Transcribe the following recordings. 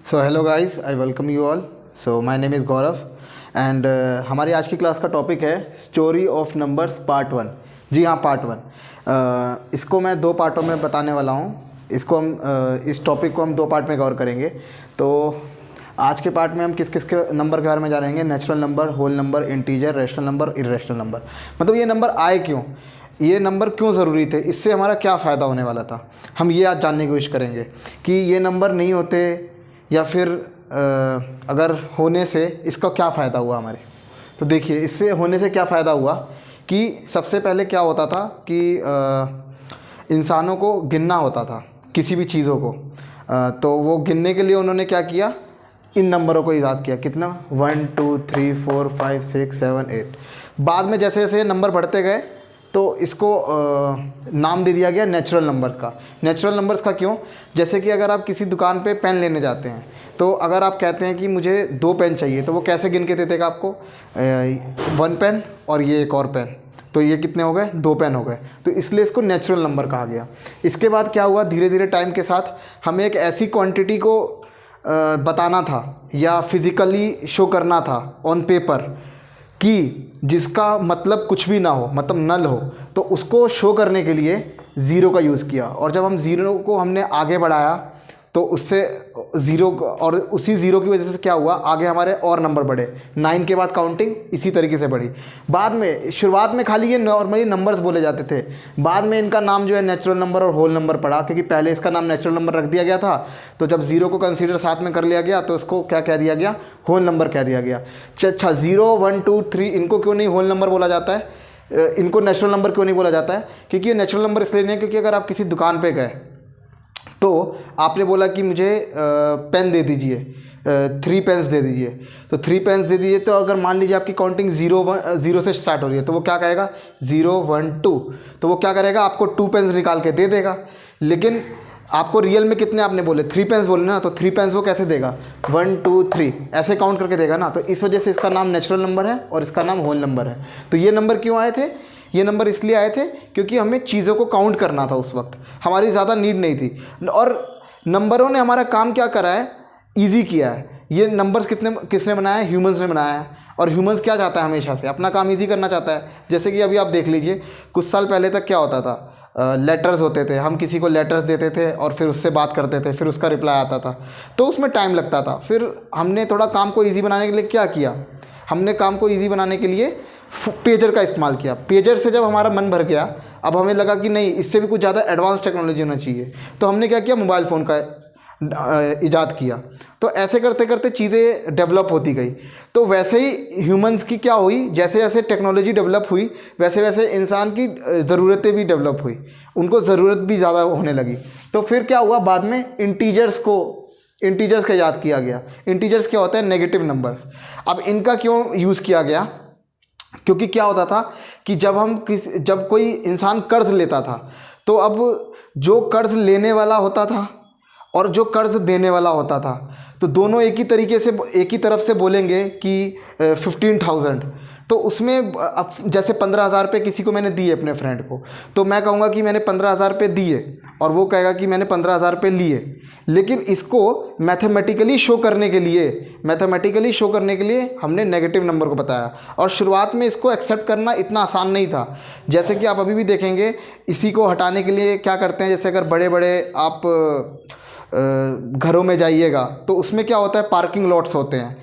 So hello guys, I welcome you all. So my name is Gaurav and हमारी आज की class का topic है story of numbers part one. जी हाँ, पार्ट वन। इसको मैं दो पार्टों में बताने वाला हूँ। इसको हम इस टॉपिक को हम दो पार्ट में कवर करेंगे। तो आज के पार्ट में हम किस किस के नंबर के बारे में जानेंगे। Natural number, whole number, integer, rational number, irrational number. मतलब ये नंबर आए क्यों, ये नंबर क्यों ज़रूरी थे, इससे हमारा क्या फ़ायदा होने वाला था, हम ये आज जानने की कोशिश करेंगे कि ये नंबर नहीं होते या फिर अगर होने से इसका क्या फ़ायदा हुआ हमारे। तो देखिए, इससे होने से क्या फ़ायदा हुआ कि सबसे पहले क्या होता था कि इंसानों को गिनना होता था किसी भी चीज़ों को। तो वो गिनने के लिए उन्होंने क्या किया, इन नंबरों को ईजाद किया। कितना, 1 2 3 4 5 6 7 8। बाद में जैसे जैसे नंबर बढ़ते गए तो इसको नाम दे दिया गया नेचुरल नंबर्स का। नेचुरल नंबर्स का क्यों, जैसे कि अगर आप किसी दुकान पे पेन लेने जाते हैं तो अगर आप कहते हैं कि मुझे 2 पेन चाहिए, तो वो कैसे गिन के दे देगा आपको, 1 पेन और ये एक और पेन, तो ये कितने हो गए, 2 पेन हो गए। तो इसलिए इसको नेचुरल नंबर कहा गया। इसके बाद क्या हुआ, धीरे धीरे टाइम के साथ हमें एक ऐसी क्वांटिटी को बताना था या फिज़िकली शो करना था ऑन पेपर कि जिसका मतलब कुछ भी ना हो, मतलब नल हो, तो उसको शो करने के लिए ज़ीरो का यूज़ किया। और जब हम ज़ीरो को हमने आगे बढ़ाया तो उससे ज़ीरो, और उसी ज़ीरो की वजह से क्या हुआ, आगे हमारे और नंबर बढ़े। 9 के बाद काउंटिंग इसी तरीके से बढ़ी। बाद में शुरुआत में खाली ये नॉर्मली नंबर्स बोले जाते थे, बाद में इनका नाम जो है नेचुरल नंबर और होल नंबर पड़ा, क्योंकि पहले इसका नाम नेचुरल नंबर रख दिया गया था। तो जब ज़ीरो को कंसीडर साथ में कर लिया गया तो इसको क्या कह दिया गया, होल नंबर कह दिया गया। अच्छा, 0 1 2 3 इनको क्यों नहीं होल नंबर बोला जाता है, इनको नेचुरल नंबर क्यों नहीं बोला जाता है? क्योंकि ये नेचुरल नंबर इसलिए नहीं है क्योंकि अगर आप किसी दुकान पर गए तो आपने बोला कि मुझे पेन दे दीजिए, 3 पेन्स दे दीजिए, तो 3 पेन्स दे दीजिए। तो अगर मान लीजिए आपकी काउंटिंग 0 से स्टार्ट हो रही है, तो वो क्या कहेगा, 0 1 2, तो वो क्या करेगा, आपको 2 पेन्स निकाल के दे देगा। लेकिन आपको रियल में कितने आपने बोले, 3 पेन्स बोले ना, तो 3 पेन्स वो कैसे देगा, 1 2 3 ऐसे काउंट करके देगा ना। तो इस वजह से इसका नाम नेचुरल नंबर है और इसका नाम होल नंबर है। तो ये नंबर क्यों आए थे, ये नंबर इसलिए आए थे क्योंकि हमें चीज़ों को काउंट करना था उस वक्त, हमारी ज़्यादा नीड नहीं थी। और नंबरों ने हमारा काम क्या करा है, ईजी किया है। ये नंबर्स किसने बनाया है, ह्यूमंस ने बनाया है। और ह्यूमंस क्या चाहता है, हमेशा से अपना काम ईजी करना चाहता है। जैसे कि अभी आप देख लीजिए, कुछ साल पहले तक क्या होता था, लेटर्स होते थे, हम किसी को लेटर्स देते थे और फिर उससे बात करते थे, फिर उसका रिप्लाई आता था, तो उसमें टाइम लगता था। फिर हमने थोड़ा काम को ईजी बनाने के लिए क्या किया, हमने काम को ईजी बनाने के लिए पेजर का इस्तेमाल किया। पेजर से जब हमारा मन भर गया, अब हमें लगा कि नहीं, इससे भी कुछ ज़्यादा एडवांस टेक्नोलॉजी होना चाहिए, तो हमने क्या किया, मोबाइल फ़ोन का इजाद किया। तो ऐसे करते करते चीज़ें डेवलप होती गई। तो वैसे ही ह्यूमंस की क्या हुई, जैसे जैसे टेक्नोलॉजी डेवलप हुई वैसे वैसे इंसान की ज़रूरतें भी डेवलप हुई, उनको ज़रूरत भी ज़्यादा होने लगी। तो फिर क्या हुआ, बाद में इंटीजर्स का याद किया गया। इंटीजर्स क्या होता है, नेगेटिव नंबर्स। अब इनका क्यों यूज़ किया गया, क्योंकि क्या होता था कि जब कोई इंसान कर्ज लेता था, तो अब जो कर्ज लेने वाला होता था और जो कर्ज देने वाला होता था, तो दोनों एक ही तरफ से बोलेंगे कि 15,000। तो उसमें अब जैसे 15,000 रुपये किसी को मैंने दिए अपने फ्रेंड को, तो मैं कहूँगा कि मैंने 15,000 रुपये दिए और वो कहेगा कि मैंने 15,000 रुपये लिए। लेकिन इसको मैथमेटिकली शो करने के लिए हमने नेगेटिव नंबर को बताया। और शुरुआत में इसको एक्सेप्ट करना इतना आसान नहीं था। जैसे कि आप अभी भी देखेंगे, इसी को हटाने के लिए क्या करते हैं, जैसे अगर बड़े बड़े आप घरों में जाइएगा तो उसमें क्या होता है, पार्किंग लॉट्स होते हैं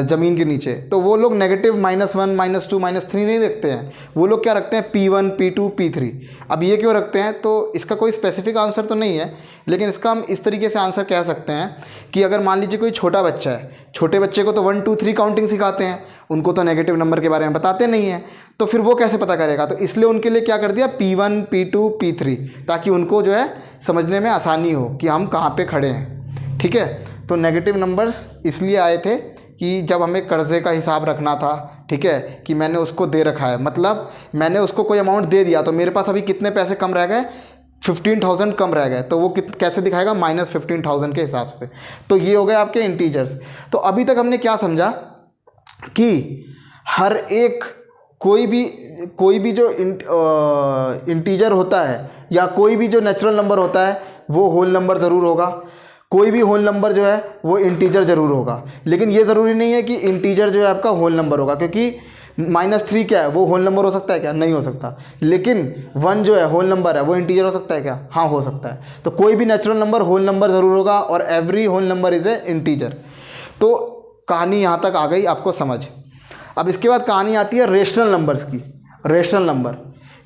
ज़मीन के नीचे, तो वो लोग नेगेटिव -1 -2 -3 नहीं रखते हैं, वो लोग क्या रखते हैं, P1 P2 P3। अब ये क्यों रखते हैं, तो इसका कोई स्पेसिफिक आंसर तो नहीं है, लेकिन इसका हम इस तरीके से आंसर कह सकते हैं कि अगर मान लीजिए कोई छोटा बच्चा है, छोटे बच्चे को तो 1 2 3 काउंटिंग सिखाते हैं, उनको तो नेगेटिव नंबर के बारे में बताते नहीं हैं, तो फिर वो कैसे पता करेगा। तो इसलिए उनके लिए क्या कर दिया, P1 P2 P3, ताकि उनको जो है समझने में आसानी हो कि हम कहाँ पे खड़े हैं। ठीक है, तो नेगेटिव नंबर्स इसलिए आए थे कि जब हमें कर्ज़े का हिसाब रखना था, ठीक है, कि मैंने उसको दे रखा है, मतलब मैंने उसको कोई अमाउंट दे दिया, तो मेरे पास अभी कितने पैसे कम रह गए, 15,000 कम रह गए, तो वो कैसे दिखाएगा, -15,000 के हिसाब से। तो ये हो गए आपके इंटीजर्स। तो अभी तक हमने क्या समझा कि हर एक कोई भी जो इंटीजर होता है या कोई भी जो नेचुरल नंबर होता है वो होल नंबर ज़रूर होगा। कोई भी होल नंबर जो है वो इंटीजर ज़रूर होगा, लेकिन ये ज़रूरी नहीं है कि इंटीजर जो है आपका होल नंबर होगा, क्योंकि -3 क्या है, वो होल नंबर हो सकता है क्या? नहीं हो सकता। लेकिन 1 जो है होल नंबर है, वो इंटीजर हो सकता है क्या? हाँ, हो सकता है। तो कोई भी नेचुरल नंबर होल नंबर ज़रूर होगा, और every whole number is a integer. तो कहानी यहाँ तक आ गई आपको समझ। अब इसके बाद कहानी आती है रेशनल नंबर्स की। रेशनल नंबर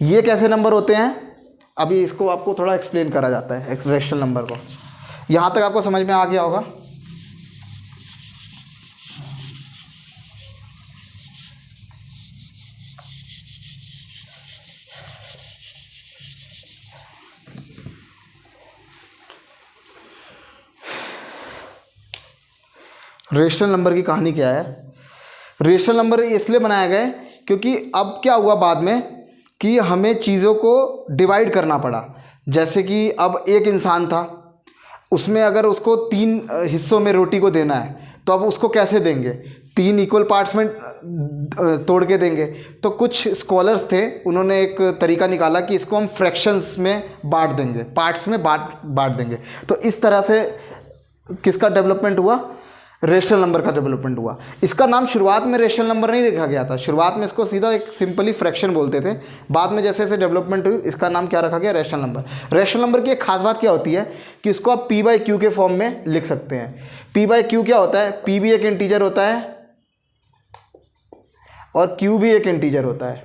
ये कैसे नंबर होते हैं, अभी इसको आपको थोड़ा एक्सप्लेन करा जाता है रेशनल नंबर को। यहाँ तक आपको समझ में आ गया होगा। रेशनल नंबर की कहानी क्या है? रेशनल नंबर इसलिए बनाया गया है क्योंकि अब क्या हुआ बाद में कि हमें चीज़ों को डिवाइड करना पड़ा। जैसे कि अब एक इंसान था, उसमें अगर उसको 3 हिस्सों में रोटी को देना है, तो अब उसको कैसे देंगे? 3 इक्वल पार्ट्स में तोड़ के देंगे। तो कुछ स्कॉलर्स थे, उन्होंने एक तरीका निकाला कि इसको हम फ्रैक्शंस में बांट देंगे, पार्ट्स में बांट देंगे। तो इस तरह से किसका डेवलपमेंट हुआ? रेशनल नंबर का डेवलपमेंट हुआ। इसका नाम शुरुआत में रेशनल नंबर नहीं रखा गया था, शुरुआत में इसको सीधा एक सिंपली फ्रैक्शन बोलते थे। बाद में जैसे जैसे डेवलपमेंट हुई, इसका नाम क्या रखा गया? Rational number. रेशनल नंबर की एक खास बात क्या होती है कि इसको आप p/q के फॉर्म में लिख सकते हैं। p/q क्या होता है? p भी एक इंटीजर होता है और q भी एक इंटीजर होता है।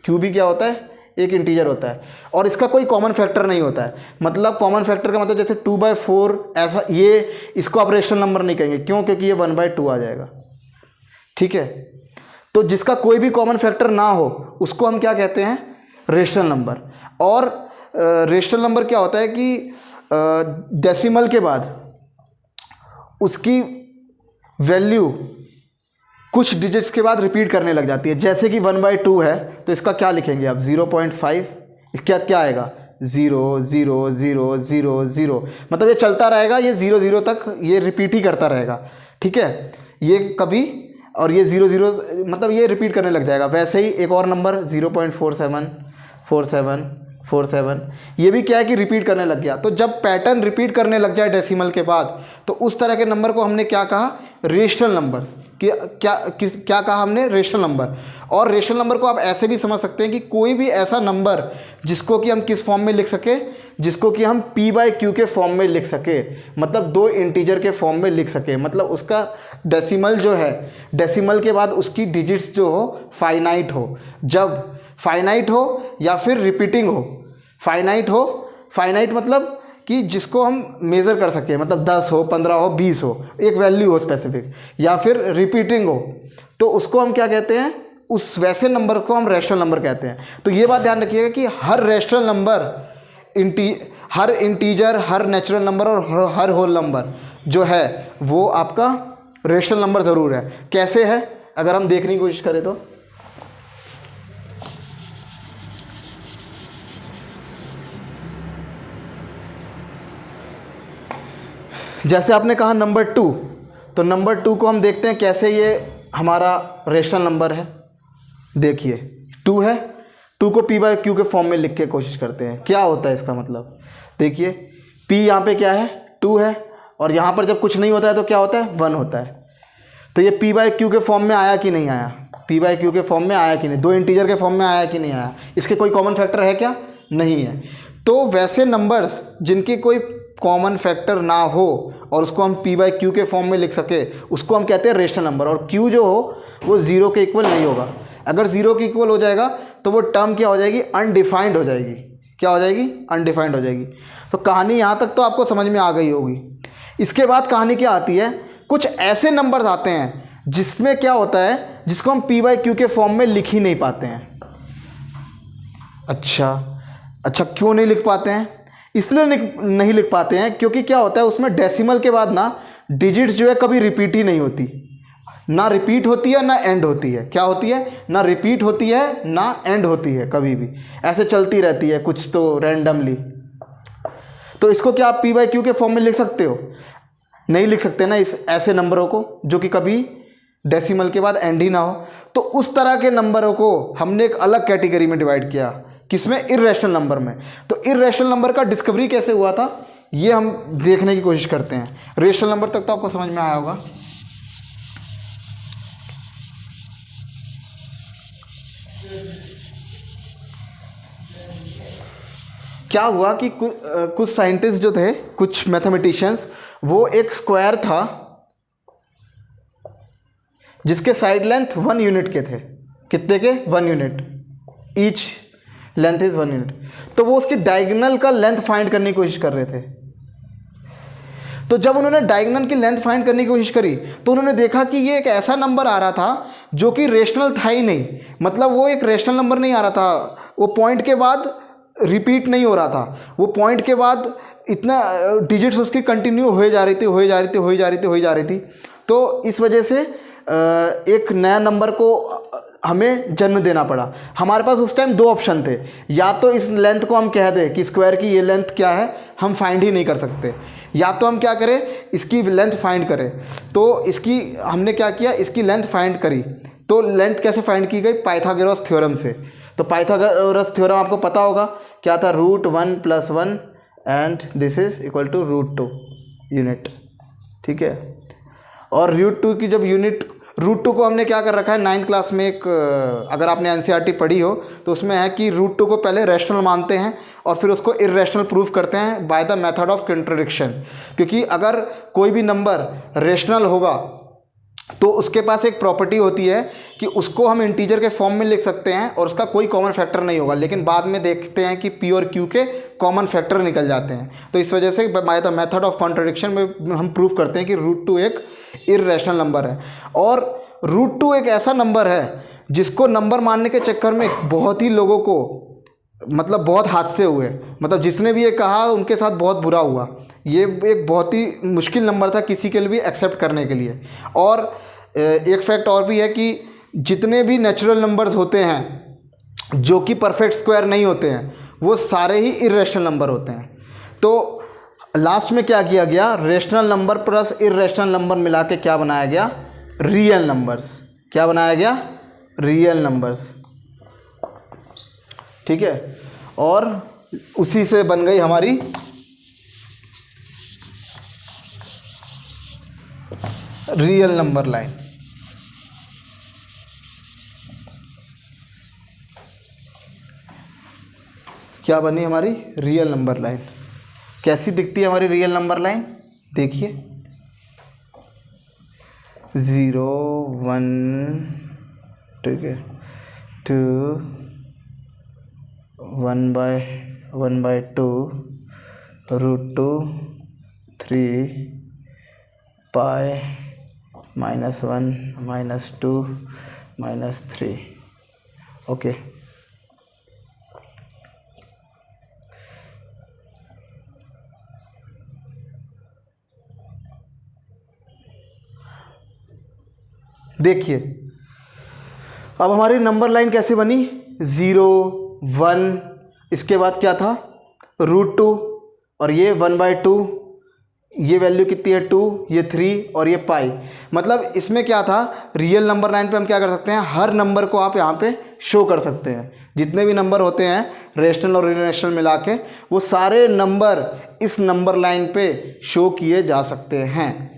q भी क्या होता है? एक इंटीजर होता है, और इसका कोई कॉमन फैक्टर नहीं होता है। मतलब कॉमन फैक्टर का मतलब जैसे 2/4 ऐसा, ये इसको आप रेशनल नंबर नहीं कहेंगे। क्यों? क्योंकि ये 1/2 आ जाएगा। ठीक है, तो जिसका कोई भी कॉमन फैक्टर ना हो उसको हम क्या कहते हैं? Rational number. और रेशनल नंबर क्या होता है कि डेसिमल के बाद उसकी वैल्यू कुछ डिजिट्स के बाद रिपीट करने लग जाती है। जैसे कि 1/2 है, तो इसका क्या लिखेंगे आप? 0.5। इसके बाद क्या आएगा? 0 0 0 0 0। मतलब ये चलता रहेगा, ये 0 0 तक ये रिपीट ही करता रहेगा। ठीक है, ये कभी, और ये 0 0 मतलब ये रिपीट करने लग जाएगा। वैसे ही एक और नंबर 0.47 47 47, ये भी क्या है कि रिपीट करने लग गया। तो जब पैटर्न रिपीट करने लग जाए डेसिमल के बाद, तो उस तरह के नंबर को हमने क्या कहा? Rational numbers. क्या कहा हमने? Rational number. और रेशनल नंबर को आप ऐसे भी समझ सकते हैं कि कोई भी ऐसा नंबर जिसको कि हम किस फॉर्म में लिख सके? जिसको कि हम p/q के फॉर्म में लिख सके, मतलब 2 इंटीजर के फॉर्म में लिख सके। मतलब उसका डेसिमल जो है, डेसिमल के बाद उसकी डिजिट्स जो हो फाइनाइट हो। जब फाइनाइट हो या फिर रिपीटिंग हो। फाइनाइट हो, फाइनाइट मतलब कि जिसको हम मेज़र कर सकें, मतलब 10 हो, 15 हो, 20 हो, एक वैल्यू हो स्पेसिफिक, या फिर रिपीटिंग हो, तो उसको हम क्या कहते हैं? उस वैसे नंबर को हम रेशनल नंबर कहते हैं। तो ये बात ध्यान रखिएगा कि हर रेशनल नंबर, हर इंटीजर, हर नेचुरल नंबर और हर होल नंबर जो है वो आपका रेशनल नंबर ज़रूर है। कैसे है अगर हम देखने की कोशिश करें तो, जैसे आपने कहा नंबर 2, तो नंबर 2 को हम देखते हैं कैसे ये हमारा रेशनल नंबर है। देखिए 2 है, 2 को p/q के फॉर्म में लिख के कोशिश करते हैं। क्या होता है इसका मतलब? देखिए p यहाँ पे क्या है? 2 है, और यहाँ पर जब कुछ नहीं होता है तो क्या होता है? 1 होता है। तो ये p/q के फॉर्म में आया कि नहीं आया? p/q के फॉर्म में आया कि नहीं? 2 इंटीजर के फॉर्म में आया कि नहीं आया? इसके कोई कॉमन फैक्टर है क्या? नहीं है। तो वैसे नंबर्स जिनकी कोई कॉमन फैक्टर ना हो और उसको हम p/q के फॉर्म में लिख सके, उसको हम कहते हैं रेशनल नंबर। और q जो हो वो 0 के इक्वल नहीं होगा। अगर 0 के इक्वल हो जाएगा तो वो टर्म क्या हो जाएगी? अनडिफाइंड हो जाएगी। क्या हो जाएगी? अनडिफाइंड हो जाएगी। तो कहानी यहाँ तक तो आपको समझ में आ गई होगी। इसके बाद कहानी क्या आती है? कुछ ऐसे नंबर्स आते हैं जिसमें क्या होता है, जिसको हम p/q के फॉर्म में लिख ही नहीं पाते हैं। अच्छा, क्यों नहीं लिख पाते हैं? इसलिए नहीं लिख पाते हैं क्योंकि क्या होता है उसमें डेसिमल के बाद ना डिजिट्स जो है कभी रिपीट ही नहीं होती। ना रिपीट होती है ना एंड होती है। क्या होती है? ना रिपीट होती है ना एंड होती है, कभी भी ऐसे चलती रहती है कुछ तो रैंडमली। तो इसको क्या आप p/q के फॉर्म में लिख सकते हो? नहीं लिख सकते ना, इस ऐसे नंबरों को जो कि कभी डेसिमल के बाद एंड ही ना हो। तो उस तरह के नंबरों को हमने एक अलग कैटेगरी में डिवाइड किया। किसमें? इर्रेशनल नंबर में। तो इर्रेशनल नंबर का डिस्कवरी कैसे हुआ था ये हम देखने की कोशिश करते हैं। रेशनल नंबर तक तो आपको समझ में आया होगा। क्या हुआ कि कुछ साइंटिस्ट जो थे, कुछ मैथमेटिशियंस, वो एक स्क्वायर था जिसके साइड लेंथ 1 यूनिट के थे। कितने के? 1 unit, each length is 1 unit. तो वो उसकी डायगोनल का लेंथ फाइंड करने की कोशिश कर रहे थे। तो जब उन्होंने डायगोनल की लेंथ फाइंड करने की कोशिश करी तो उन्होंने देखा कि ये एक ऐसा नंबर आ रहा था जो कि रेशनल था ही नहीं। मतलब वो एक रेशनल नंबर नहीं आ रहा था, वो पॉइंट के बाद रिपीट नहीं हो रहा था, वो पॉइंट के बाद इतना डिजिट्स उसकी कंटिन्यू हो जा रही थी। तो इस वजह से एक नया नंबर को हमें जन्म देना पड़ा। हमारे पास उस टाइम 2 ऑप्शन थे, या तो इस लेंथ को हम कह दें कि स्क्वायर की ये लेंथ क्या है, हम फाइंड ही नहीं कर सकते, या तो हम क्या करें, इसकी लेंथ फाइंड करें। तो इसकी हमने क्या किया, इसकी लेंथ फाइंड करी। तो लेंथ कैसे फाइंड की गई? पाइथागोरस थ्योरम से। तो पाइथागोरस थ्योरम आपको पता होगा क्या था? √1 + 1 and this is equal to √2 unit. ठीक है। और √2 की जब यूनिट, √2 को हमने क्या कर रखा है 9th क्लास में, एक अगर आपने एनसीईआरटी पढ़ी हो तो उसमें है कि √2 को पहले रैशनल मानते हैं और फिर उसको इर्रेशनल प्रूफ करते हैं by the method of contradiction. क्योंकि अगर कोई भी नंबर रेशनल होगा तो उसके पास एक प्रॉपर्टी होती है कि उसको हम इंटीजर के फॉर्म में लिख सकते हैं और उसका कोई कॉमन फैक्टर नहीं होगा, लेकिन बाद में देखते हैं कि पी और क्यू के कॉमन फैक्टर निकल जाते हैं। तो इस वजह से by the method of contradiction में हम प्रूव करते हैं कि √2 एक इर्रेशनल नंबर है। और √2 एक ऐसा नंबर है जिसको नंबर मानने के चक्कर में बहुत ही लोगों को मतलब बहुत हादसे हुए। मतलब जिसने भी ये कहा उनके साथ बहुत बुरा हुआ। ये एक बहुत ही मुश्किल नंबर था किसी के लिए भी एक्सेप्ट करने के लिए। और एक फैक्ट और भी है कि जितने भी नेचुरल नंबर्स होते हैं जो कि परफेक्ट स्क्वायर नहीं होते हैं, वो सारे ही इर्रेशनल नंबर होते हैं। तो लास्ट में क्या किया गया, rational number plus irrational number मिला के क्या बनाया गया, रियल नंबर्स। क्या बनाया गया, रियल नंबर्स। ठीक है। और उसी से बन गई हमारी रियल नंबर लाइन। क्या बनी हमारी रियल नंबर लाइन। कैसी दिखती है हमारी रियल नंबर लाइन, देखिए 0 1, ठीक है, 2 1/2 √2 3 पाई -1 -2 -3। ओके। देखिए अब हमारी नंबर लाइन कैसे बनी, 0 1, इसके बाद क्या था √2 और ये 1/2, ये वैल्यू कितनी है 2, ये 3 और ये पाई। मतलब इसमें क्या था, रियल नंबर लाइन पे हम क्या कर सकते हैं, हर नंबर को आप यहाँ पे शो कर सकते हैं। जितने भी नंबर होते हैं रेशनल और इर्रेशनल मिला के, वो सारे नंबर इस नंबर लाइन पे शो किए जा सकते हैं।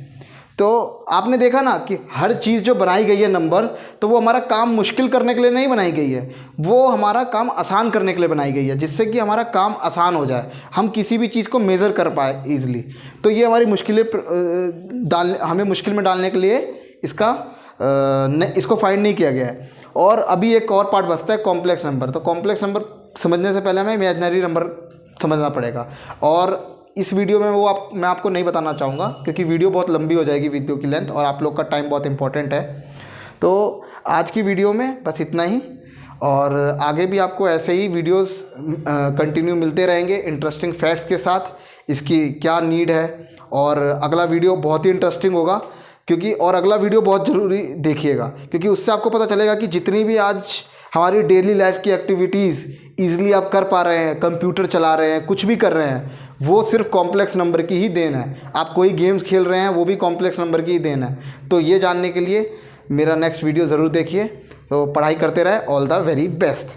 तो आपने देखा ना कि हर चीज़ जो बनाई गई है नंबर, तो वो हमारा काम मुश्किल करने के लिए नहीं बनाई गई है, वो हमारा काम आसान करने के लिए बनाई गई है, जिससे कि हमारा काम आसान हो जाए, हम किसी भी चीज़ को मेज़र कर पाए ईज़िली। तो ये हमारी मुश्किलें हमें मुश्किल में डालने के लिए इसको फाइंड नहीं किया गया है। और अभी एक और पार्ट बचता है कॉम्प्लेक्स नंबर। तो कॉम्प्लेक्स नंबर समझने से पहले हमें इमेजिनरी नंबर समझना पड़ेगा, और इस वीडियो में मैं आपको नहीं बताना चाहूँगा क्योंकि वीडियो बहुत लंबी हो जाएगी, वीडियो की लेंथ, और आप लोग का टाइम बहुत इंपॉर्टेंट है। तो आज की वीडियो में बस इतना ही, और आगे भी आपको ऐसे ही वीडियोस कंटिन्यू मिलते रहेंगे इंटरेस्टिंग फैक्ट्स के साथ, इसकी क्या नीड है। और अगला वीडियो बहुत ही इंटरेस्टिंग होगा क्योंकि, और अगला वीडियो बहुत ज़रूरी देखिएगा क्योंकि उससे आपको पता चलेगा कि जितनी भी आज हमारी डेली लाइफ की एक्टिविटीज़ ईज़िली आप कर पा रहे हैं, कंप्यूटर चला रहे हैं, कुछ भी कर रहे हैं, वो सिर्फ कॉम्प्लेक्स नंबर की ही देन है। आप कोई गेम्स खेल रहे हैं, वो भी कॉम्प्लेक्स नंबर की ही देन है। तो ये जानने के लिए मेरा नेक्स्ट वीडियो ज़रूर देखिए। तो पढ़ाई करते रहे, ऑल द वेरी बेस्ट।